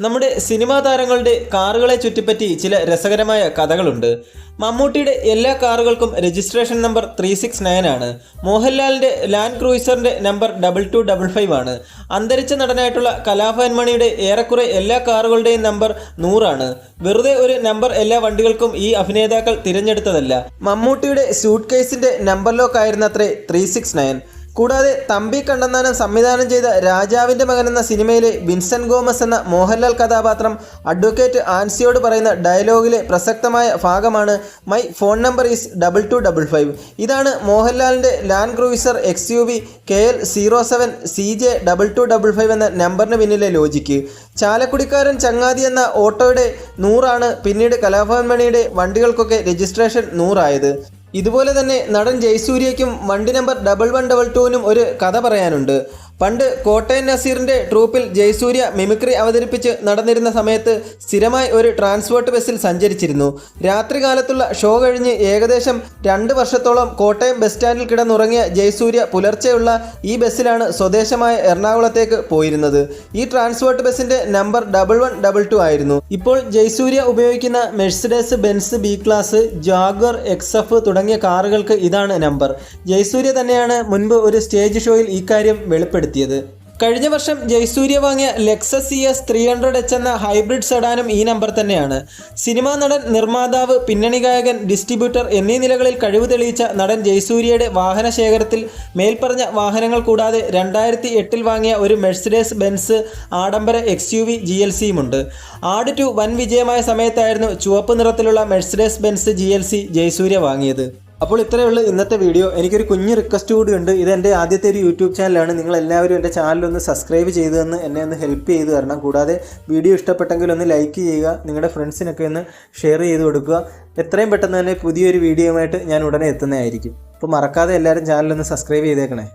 നമ്മുടെ സിനിമാ താരങ്ങളുടെ കാറുകളെ ചുറ്റിപ്പറ്റി ചില രസകരമായ കഥകളുണ്ട്. മമ്മൂട്ടിയുടെ എല്ലാ കാറുകൾക്കും രജിസ്ട്രേഷൻ നമ്പർ 369 ആണ്. മോഹൻലാലിൻ്റെ ലാൻഡ് ക്രൂയിസറിൻ്റെ നമ്പർ 2255 ആണ്. അന്തരിച്ച നടനായിട്ടുള്ള കലാഭവൻ മണിയുടെ ഏറെക്കുറെ എല്ലാ കാറുകളുടെയും നമ്പർ 100 ആണ്. വെറുതെ ഒരു നമ്പർ എല്ലാ വണ്ടികൾക്കും ഈ അഭിനേതാക്കൾ തിരഞ്ഞെടുത്തതല്ല. മമ്മൂട്ടിയുടെ സ്യൂട്ട് കേസിൻ്റെ നമ്പർ ലോക്ക് ആയിരുന്നത്രേ 369. കൂടാതെ തമ്പി കണ്ണന്താനം സംവിധാനം ചെയ്ത രാജാവിൻ്റെ മകൻ എന്ന സിനിമയിലെ വിൻസെൻ്റ് ഗോമസ് എന്ന മോഹൻലാൽ കഥാപാത്രം അഡ്വക്കേറ്റ് ആൻസിയോട് പറയുന്ന ഡയലോഗിലെ പ്രസക്തമായ ഭാഗമാണ് മൈ ഫോൺ നമ്പർ ഈസ് 2255. ഇതാണ് മോഹൻലാലിൻ്റെ land cruiser XUV KL 07 CJ 2255 എന്ന നമ്പറിന് പിന്നിലെ ലോജിക്ക്. ചാലക്കുടിക്കാരൻ ചങ്ങാതി എന്ന ഓട്ടോയുടെ 100 ആണ് പിന്നീട് കലാഭവൻ മണിയുടെ വണ്ടികൾക്കൊക്കെ രജിസ്ട്രേഷൻ 100 ആയത്. ഇതുപോലെ തന്നെ നടൻ ജയസൂര്യയ്ക്കും വണ്ടി നമ്പർ 1122നും ഒരു കഥ പറയാനുണ്ട്. പണ്ട് കോട്ടയം നസീറിൻ്റെ ട്രൂപ്പിൽ ജയസൂര്യ മിമിക്രി അവതരിപ്പിച്ച് നടന്നിരുന്ന സമയത്ത് സ്ഥിരമായി ഒരു ട്രാൻസ്പോർട്ട് ബസ്സിൽ സഞ്ചരിച്ചിരുന്നു. രാത്രി കാലത്തുള്ള ഷോ കഴിഞ്ഞ് ഏകദേശം 2 വർഷത്തോളം കോട്ടയം ബസ് സ്റ്റാൻഡിൽ കിടന്നുറങ്ങിയ ജയസൂര്യ പുലർച്ചെയുള്ള ഈ ബസ്സിലാണ് സ്വദേശമായ എറണാകുളത്തേക്ക് പോയിരുന്നത്. ഈ ട്രാൻസ്പോർട്ട് ബസ്സിൻ്റെ നമ്പർ 1122 ആയിരുന്നു. ഇപ്പോൾ ജയസൂര്യ ഉപയോഗിക്കുന്ന Mercedes Benz B class, Jaguar XF തുടങ്ങിയ കാറുകൾക്ക് ഇതാണ് നമ്പർ. ജയസൂര്യ തന്നെയാണ് മുൻപ് ഒരു സ്റ്റേജ് ഷോയിൽ ഇക്കാര്യം വെളിപ്പെടുത്തിയത്. കഴിഞ്ഞ വർഷം ജയസൂര്യ വാങ്ങിയ ലെക്സസ് CS 300H എന്ന ഹൈബ്രിഡ് സെഡാനും ഈ നമ്പർ തന്നെയാണ്. സിനിമാ നടൻ, നിർമ്മാതാവ്, പിന്നണി ഗായകൻ, ഡിസ്ട്രിബ്യൂട്ടർ എന്നീ നിലകളിൽ കഴിവ് തെളിയിച്ച നടൻ ജയസൂര്യയുടെ വാഹന ശേഖരത്തിൽ മേൽപ്പറഞ്ഞ വാഹനങ്ങൾ കൂടാതെ 2008 വാങ്ങിയ ഒരു മെഴ്സിഡസ് ബെൻസ് ആഡംബര XUV GLCയുമുണ്ട്. ആട് 2 വൻ വിജയമായ സമയത്തായിരുന്നു ചുവപ്പ് നിറത്തിലുള്ള മെഴ്സിഡസ് ബെൻസ് GLC ജയസൂര്യ വാങ്ങിയത്. അപ്പോൾ ഇത്രയേ ഉള്ളൂ ഇന്നത്തെ വീഡിയോ. എനിക്കൊരു കുഞ്ഞ് റിക്വസ്റ്റ് കൂടി ഉണ്ട്. ഇതെൻ്റെ ആദ്യത്തെ ഒരു യൂട്യൂബ് ചാനലാണ്. നിങ്ങളെല്ലാവരും എൻ്റെ ചാനലൊന്ന് സബ്സ്ക്രൈബ് ചെയ്ത് തന്ന് എന്നെ ഒന്ന് ഹെൽപ്പ് ചെയ്ത് തരണം. കൂടാതെ വീഡിയോ ഇഷ്ടപ്പെട്ടെങ്കിൽ ഒന്ന് ലൈക്ക് ചെയ്യുക, നിങ്ങളുടെ ഫ്രണ്ട്സിനൊക്കെ ഒന്ന് ഷെയർ ചെയ്ത് കൊടുക്കുക. എത്രയും പെട്ടെന്ന് തന്നെ പുതിയൊരു വീഡിയോയുമായിട്ട് ഞാൻ ഉടനെ എത്തുന്നതായിരിക്കും. അപ്പോൾ മറക്കാതെ എല്ലാവരും ചാനലൊന്ന് സബ്സ്ക്രൈബ് ചെയ്തേക്കണേ.